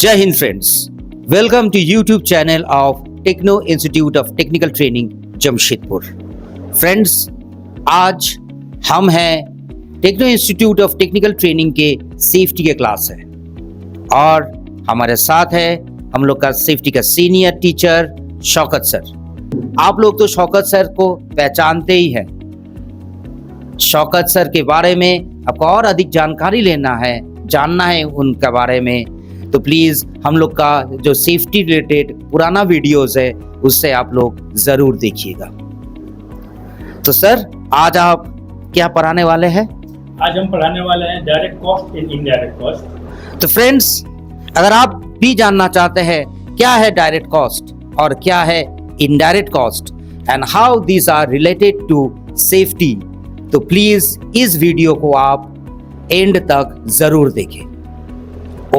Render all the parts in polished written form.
Jai Hind friends, welcome to YouTube channel of Techno Institute of Technical Training Jamshedpur. Friends, आज हम हैं techno institute of technical training के safety के class है और हमारे साथ है हम लोग का सेफ्टी का सीनियर टीचर शौकत सर। आप लोग तो शौकत सर को पहचानते ही हैं। शौकत सर के बारे में आपको और अधिक जानकारी लेना है, जानना है उनके बारे में, तो प्लीज़ हम लोग का जो सेफ्टी रिलेटेड पुराना वीडियोस है उससे आप लोग ज़रूर देखिएगा। तो सर, आज आप क्या पढ़ाने वाले हैं? आज हम पढ़ाने वाले हैं direct cost and indirect cost. तो फ्रेंड्स, अगर आप भी जानना चाहते हैं क्या है डायरेक्ट कॉस्ट और क्या है indirect cost and how these are related to safety, तो प्लीज़ इस वीडियो को आप एंड तक ज़रूर देखें।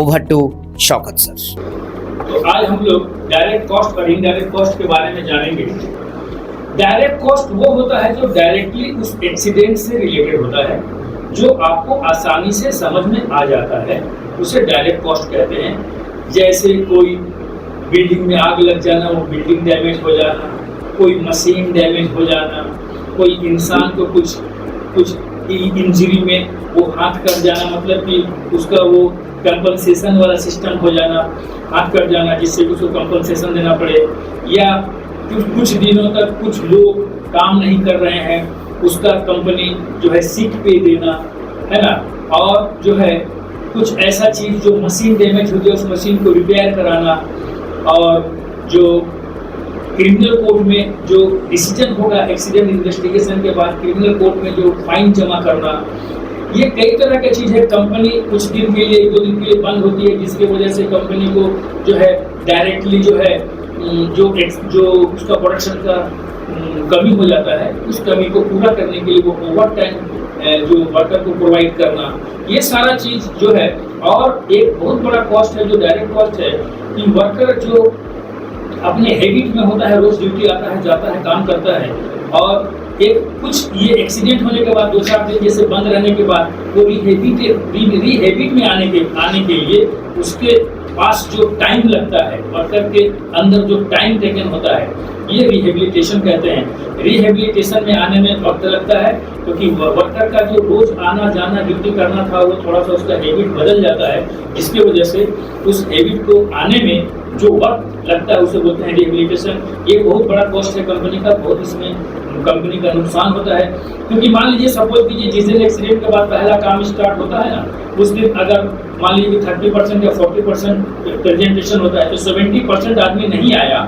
Over to Shaukat sir. तो आज हम लोग डायरेक्ट कॉस्ट और इनडायरेक्ट कॉस्ट के बारे में जानेंगे। डायरेक्ट कॉस्ट वो होता है जो डायरेक्टली उस एक्सीडेंट से रिलेटेड होता है, जो आपको आसानी से समझ में आ जाता है, उसे डायरेक्ट कॉस्ट कहते हैं। जैसे कोई बिल्डिंग में आग लग जाना, वो बिल्डिंग डैमेज हो जाना, कोई मशीन डैमेज हो जाना, कोई इंसान को कुछ इंजरी में वो हाथ कट जाना, मतलब कि उसका वो कंपनसेशन वाला सिस्टम हो जाना, हाथ कट जाना जिससे उसको कंपनसेशन देना पड़े, या कुछ दिनों तक कुछ लोग काम नहीं कर रहे हैं, उसका कंपनी जो है सिक पे देना, है ना। और जो है कुछ ऐसा चीज़ जो मशीन डैमेज हो गया उस मशीन को रिपेयर कराना, और जो क्रिमिनल कोर्ट में जो डिसीजन होगा एक्सीडेंट इन्वेस्टिगेशन के बाद क्रिमिनल कोर्ट में जो फाइन जमा करना, ये कई तरह की चीज़ है। कंपनी कुछ दिन के लिए, एक दो दिन के लिए बंद होती है, जिसकी वजह से कंपनी को जो है डायरेक्टली जो है जो उसका प्रोडक्शन का कमी हो जाता है, उस कमी को पूरा करने के लिए वो ओवर टाइम जो वर्कर को प्रोवाइड करना, ये सारा चीज़ जो है। और एक बहुत बड़ा कॉस्ट है जो डायरेक्ट कॉस्ट है कि वर्कर जो अपने हैबिट में होता है, रोज ड्यूटी आता है, जाता है, काम करता है, और एक कुछ ये एक्सीडेंट होने के बाद 2-4 दिन जैसे बंद रहने के बाद वो रीहैबिट में आने के लिए उसके पास जो टाइम लगता है, वर्कर के अंदर जो टाइम टेकन होता है, ये रिहेबिलिटेशन कहते हैं। रिहेबिलिटेशन में आने में वक्त लगता है क्योंकि वर्कर का जो रोज आना जाना ड्यूटी करना था वो थोड़ा सा उसका हैबिट बदल जाता है, जिसकी वजह से उस हैबिट को आने में जो वक्त लगता है उसे बोलते हैं रिहेबिलिटेशन। ये बहुत बड़ा कॉस्ट है कंपनी का, बहुत इसमें कंपनी का नुकसान होता है। क्योंकि मान लीजिए सपोज कीजिए जिस दिन एक्सीडेंट के बाद पहला काम स्टार्ट होता है ना, उस दिन अगर मान लीजिए 30% या 40% प्रेजेंटेशन होता है, तो 70% आदमी नहीं आया,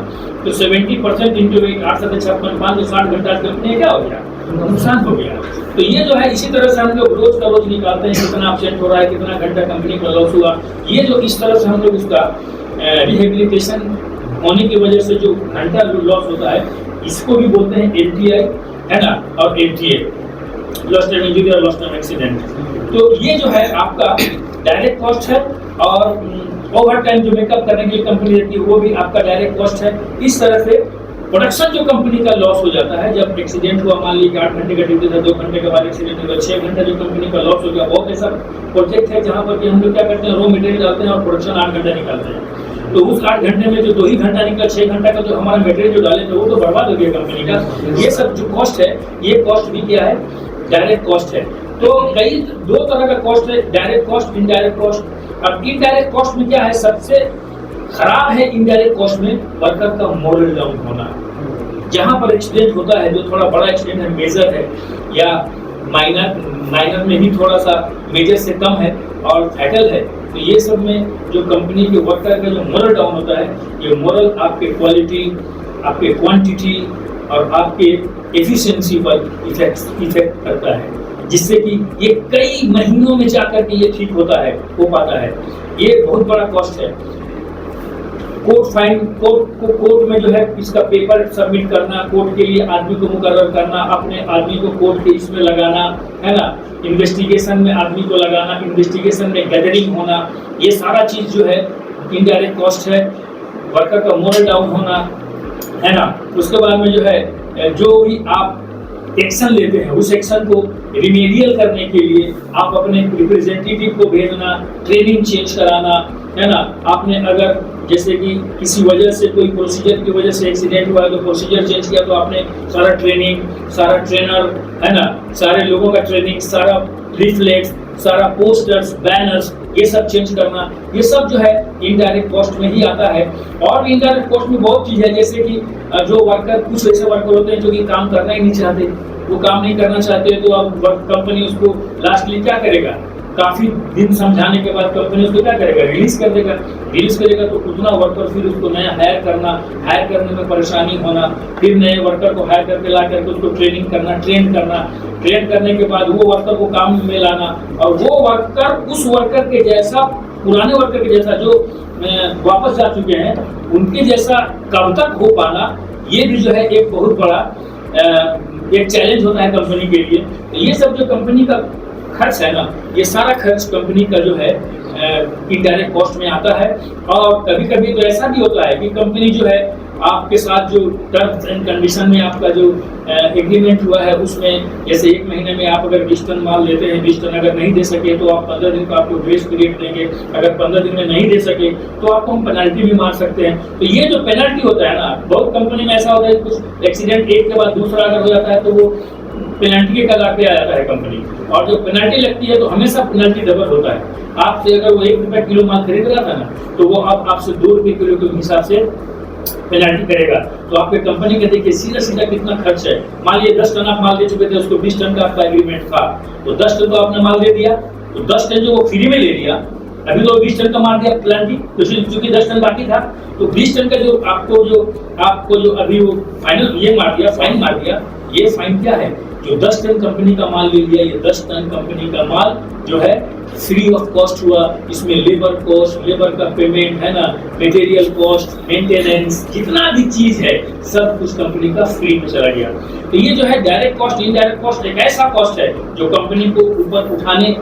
तो 70% इंटू 8 7 56 5 60 घंटा कंपनी क्या हो गया, नुकसान हो गया। तो ये जो है इसी तरह से हम लोग रोज का रोज निकालते हैं कितना एब्सेंट हो रहा है, कितना घंटा कंपनी का लॉस हुआ। ये जो इस तरह से हम लोग उसका रिहेबिलिटेशन होने की वजह से जो घंटा लॉस होता है, इसको भी बोलते हैं LTI, है ना, और LTA, लॉस्ट टाइम इंजरी और लॉस्ट टाइम एक्सीडेंट। तो ये जो है आपका डायरेक्ट कॉस्ट है, और ओवर टाइम जो मेकअप करने के लिए कंपनी देती है वो भी आपका डायरेक्ट कॉस्ट है। इस तरह से प्रोडक्शन जो कंपनी का लॉस हो जाता है, जब एक्सीडेंट हुआ, मान लीजिए 8 घंटे का ड्यूटी था, 2 घंटे के बाद एक्सीडेंट हुआ, 6 घंटे जो कंपनी का लॉस हो गया। बहुत ऐसा प्रोजेक्ट है जहाँ पर कि हम लोग क्या करते हैं, रॉ मटेरियल डालते हैं और प्रोडक्शन 8 घंटा निकालते हैं। तो उस 8 घंटे में जो 2 ही घंटा निकला, 6 घंटा का जो हमारा मटेरियल जो डाले थे वो तो बर्बाद हो गया कंपनी का। ये सब जो कॉस्ट है, ये कॉस्ट भी क्या है, डायरेक्ट कॉस्ट है। तो कई 2 तरह का कॉस्ट है, डायरेक्ट कॉस्ट, इनडायरेक्ट कॉस्ट। अब इनडायरेक्ट कॉस्ट में क्या है, सबसे खराब है इनडायरेक्ट कॉस्ट में वर्कर का मोरल डाउन होना। जहाँ पर एक्सीडेंट होता है, जो थोड़ा बड़ा एक्सीडेंट है, मेजर है, या माइनर में ही थोड़ा सा मेजर से कम है और फैटल है, तो ये सब में जो कंपनी के वर्कर का जो मोरल डाउन होता है, ये मोरल आपके क्वालिटी, आपके क्वांटिटी और आपके एफिशिएंसी पर इफेक्ट करता है, जिससे कि ये कई महीनों में जाकर के ये ठीक होता है, हो पाता है। ये बहुत बड़ा कॉस्ट है। कोर्ट में जो है इसका पेपर सबमिट करना, कोर्ट के लिए आदमी को मुकर्रर करना, अपने आदमी को कोर्ट के इसमें लगाना, है ना, इन्वेस्टिगेशन में आदमी को लगाना, इन्वेस्टिगेशन में गैदरिंग होना, ये सारा चीज़ जो है इनडायरेक्ट कॉस्ट है। वर्कर का मोरल डाउन होना, है ना। उसके बाद में जो है जो भी आप एक्शन लेते हैं, उस एक्शन को रिमेडियल करने के लिए आप अपने रिप्रेजेंटेटिव को भेजना, ट्रेनिंग चेंज कराना, है ना, आपने अगर जैसे कि किसी वजह से कोई प्रोसीजर की वजह से एक्सीडेंट हुआ है तो प्रोसीजर चेंज किया, तो आपने सारा ट्रेनिंग, सारा ट्रेनर, है ना, सारे लोगों का ट्रेनिंग, सारा लिफलेट्स, सारा पोस्टर्स, बैनर्स, ये सब चेंज करना, ये सब जो है इनडायरेक्ट कॉस्ट में ही आता है। और इनडायरेक्ट कॉस्ट में बहुत चीज़ है, जैसे कि जो वर्कर, कुछ ऐसे वर्कर होते हैं जो कि काम करना ही नहीं चाहते, वो काम नहीं करना चाहते, तो अब कंपनी उसको लास्टली क्या करेगा, काफी दिन समझाने के बाद कंपनी उसको क्या करेगा, रिलीज कर देगा। रिलीज करेगा तो उतना वर्कर फिर उसको नया हायर करना, हायर करने में परेशानी होना, फिर नए वर्कर को हायर करके ला करके उसको ट्रेनिंग करना, ट्रेन करना, ट्रेन करने के बाद वो वर्कर को काम में लाना, और वो वर्कर उस वर्कर के जैसा, पुराने वर्कर के जैसा जो वापस जा चुके हैं उनके जैसा कब तक हो पाना, ये भी जो है एक बहुत बड़ा एक चैलेंज होता है कंपनी के लिए। तो ये सब जो कंपनी का खर्च है ना, ये सारा खर्च कंपनी का जो है इनडायरेक्ट कॉस्ट में आता है। और कभी कभी तो ऐसा भी होता है कि कंपनी जो है आपके साथ जो टर्म्स एंड कंडीशन में आपका जो एग्रीमेंट हुआ है, उसमें जैसे 1 महीने में आप अगर 20 टन माल लेते हैं, 20 टन अगर नहीं दे सके तो आप 15 दिन का आपको ग्रेस पीरियड देंगे, अगर 15 दिन में नहीं दे सके तो आपको हम पेनल्टी भी मार सकते हैं। तो ये जो पेनल्टी होता है ना, बहुत कंपनी में ऐसा होता है, कुछ एक्सीडेंट एक के बाद दूसरा अगर हो जाता है तो वो पेनल्टी के कगार पे आ जाता है कंपनी, और जो पेनल्टी लगती है तो हमेशा पेनल्टी डबल होता है। आपसे अगर वो 1 रुपया किलो माल खरीद रहा था ना, तो वो अब आपसे 2 रुपये किलो के हिसाब से पेनल्टी करेगा। तो आपके कंपनी के देखिए सीधा सीधा कितना खर्च है। मान लीजिए 10 टन आप माल दे चुके थे, उसको 20 टन का आपका एग्रीमेंट था, तो 10 टन तो आपने माल दे दिया, तो 10 टन जो वो फ्री में ले लिया, अभी तो 20 टन का मार दिया पेनल्टी, तो चूंकि 10 टन बाकी था, तो 20 टन का जो आपको जो अभी वो फाइनल ये मार दिया, फाइन मार दिया। ये फाइन क्या है, जो 10 टन कंपनी का माल ले लिया, ये 10 टन कंपनी का माल जो है फ्री ऑफ कॉस्ट हुआ। इसमें लेबर कॉस्ट, लेबर का पेमेंट, है ना, मटेरियल कॉस्ट, मेंटेनेंस, जितना भी चीज है सब कुछ कंपनी का फ्री में चला गया। तो ये जो है डायरेक्ट कॉस्ट, इनडायरेक्ट कॉस्ट एक ऐसा कॉस्ट है जो कंपनी को ऊपर उठाने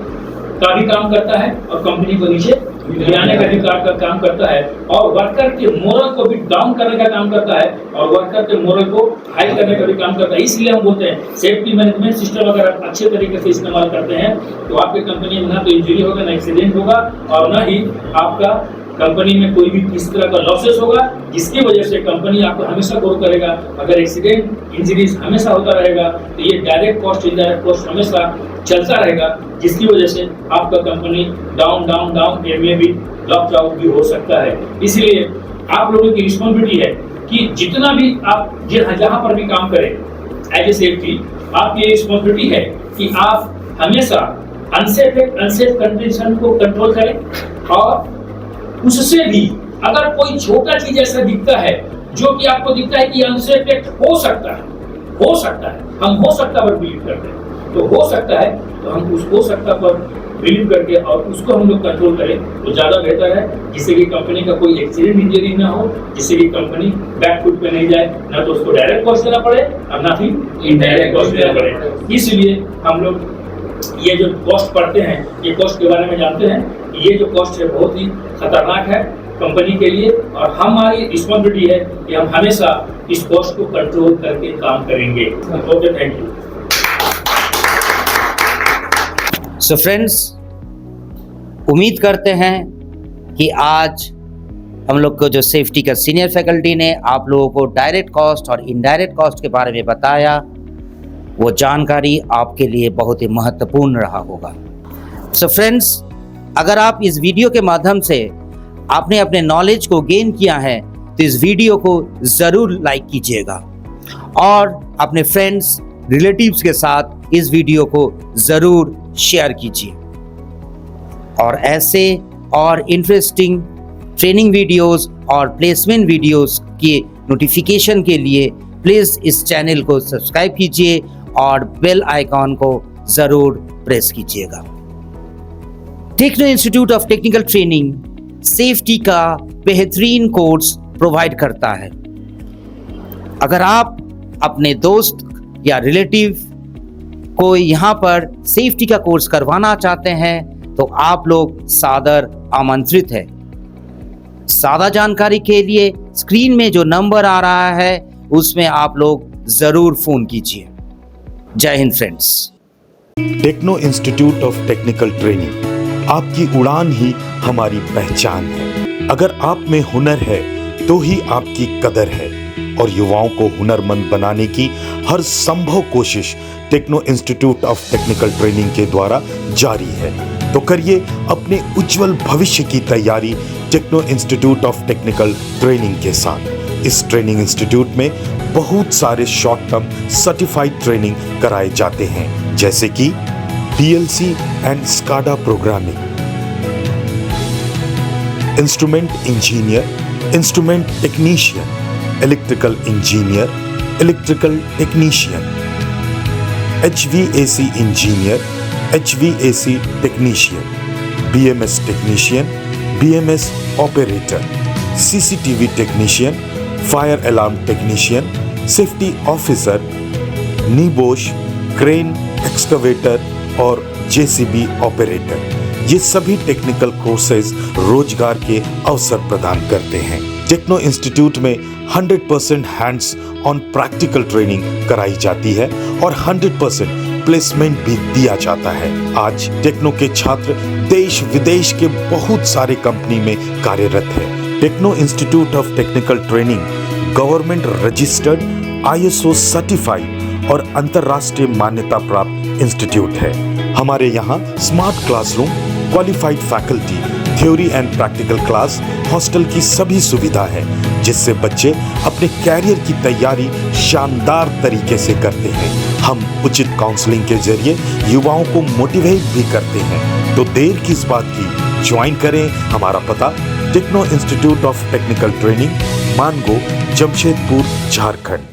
का भी काम करता है और कंपनी को नीचे गिराने का भी काम करता है, और वर्कर के मोरल को भी डाउन करने का काम करता है, और वर्कर के मोरल को हाई करने का भी काम करता है। इसलिए हम बोलते हैं सेफ्टी मैनेजमेंट सिस्टम अगर आप अच्छे तरीके से इस्तेमाल करते हैं तो आपके कंपनी में ना तो इंजरी होगा, ना एक्सीडेंट होगा, और ना ही आपका कंपनी में कोई भी किसी तरह का लॉसेस होगा, जिसकी वजह से कंपनी आपको हमेशा ग्रो करेगा। अगर एक्सीडेंट, इंजरीज हमेशा होता रहेगा तो ये डायरेक्ट कॉस्ट, इनडायरेक्ट कॉस्ट हमेशा चलता रहेगा, जिसकी वजह से आपका कंपनी डाउन डाउन डाउन में भी लॉक आउट भी हो सकता है। इसलिए आप लोगों की रिस्पॉन्सिबिलिटी है कि जितना भी आप जहाँ पर भी काम करें एज ए सेफ्टी, आपकी रिस्पॉन्सिबिलिटी है कि आप हमेशा अनसेफ कंडीशन को कंट्रोल करें, और उससे भी अगर कोई छोटा चीज ऐसा दिखता है जो कि आपको दिखता है कि अनसेफ एक्ट हो सकता है, हम हो सकता पर बिलीव करते हैं, तो हो सकता है तो हम उस हो सकता पर बिलीव करके और उसको हम लोग कंट्रोल करें तो ज्यादा बेहतर है, जिससे कि कंपनी का कोई एक्सीडेंट इंजरी ना हो, जिससे कि कंपनी बैक फुट पे नहीं जाए, ना तो उसको डायरेक्ट कॉस्ट देना पड़े और ना ही इनडायरेक्ट कॉस्ट देना पड़े। इसलिए हम लोग ये जो कॉस्ट पढ़ते हैं, ये कॉस्ट के बारे में जानते हैं, ये जो कॉस्ट है बहुत ही खतरनाक है कंपनी के लिए, और हमारी रिस्पॉन्सिबिलिटी है कि हम हमेशा इस कॉस्ट को कंट्रोल करके काम करेंगे। Okay, thank you. So friends, उम्मीद करते हैं कि आज हम लोग को जो सेफ्टी का सीनियर फैकल्टी ने आप लोगों को डायरेक्ट कॉस्ट और इनडायरेक्ट कॉस्ट के बारे में बताया, वो जानकारी आपके लिए बहुत ही महत्वपूर्ण रहा होगा। सो फ्रेंड्स, अगर आप इस वीडियो के माध्यम से आपने अपने नॉलेज को गेन किया है तो इस वीडियो को ज़रूर लाइक कीजिएगा, और अपने फ्रेंड्स, रिलेटिव्स के साथ इस वीडियो को ज़रूर शेयर कीजिए। और ऐसे और इंटरेस्टिंग ट्रेनिंग वीडियोस और प्लेसमेंट वीडियोस के नोटिफिकेशन के लिए प्लीज़ इस चैनल को सब्सक्राइब कीजिए और बेल आइकॉन को ज़रूर प्रेस कीजिएगा। Techno institute of technical training safety का बेहतरीन कोर्स प्रोवाइड करता है। अगर आप अपने दोस्त या रिलेटिव को यहाँ पर सेफ्टी का कोर्स करवाना चाहते हैं तो आप लोग सादर आमंत्रित है। ज़्यादा जानकारी के लिए स्क्रीन में जो नंबर आ रहा है उसमें आप लोग ज़रूर फ़ोन कीजिए। Jai Hind friends. Techno institute of technical training आपकी उड़ान ही हमारी पहचान है। अगर आप में हुनर है तो ही आपकी कदर है और युवाओं को हुनरमंद बनाने की हर संभव कोशिश techno institute of technical training के द्वारा जारी है। तो करिए अपने उज्जवल भविष्य की तैयारी techno institute of technical training के साथ। इस ट्रेनिंग इंस्टीट्यूट में बहुत सारे शॉर्ट टर्म सर्टिफाइड ट्रेनिंग कराए जाते हैं, जैसे कि PLC and SCADA programming, instrument engineer, instrument technician, electrical engineer, electrical technician, HVAC engineer, HVAC technician, BMS technician, BMS operator, CCTV technician, fire alarm technician, safety officer, NEBOSH, crane, excavator और JCB operator. ये सभी technical courses रोजगार के अवसर प्रदान करते हैं। Techno institute में 100% हैंड्स ऑन प्रैक्टिकल ट्रेनिंग कराई जाती है और 100% प्लेसमेंट भी दिया जाता है। आज टेक्नो के छात्र देश विदेश के बहुत सारे कंपनी में कार्यरत है। Techno institute of technical training government registered, ISO certified और अंतर्राष्ट्रीय मान्यता प्राप्त इंस्टीट्यूट है। हमारे यहाँ smart classroom, qualified faculty, theory and practical class, hostel की सभी सुविधा है, जिससे बच्चे अपने कैरियर की तैयारी शानदार तरीके से करते हैं। हम उचित काउंसलिंग के जरिए युवाओं को मोटिवेट भी करते हैं। तो देर किस बात की, ज्वाइन करें। हमारा पता techno institute of technical training, Mango, Jamshedpur, Jharkhand.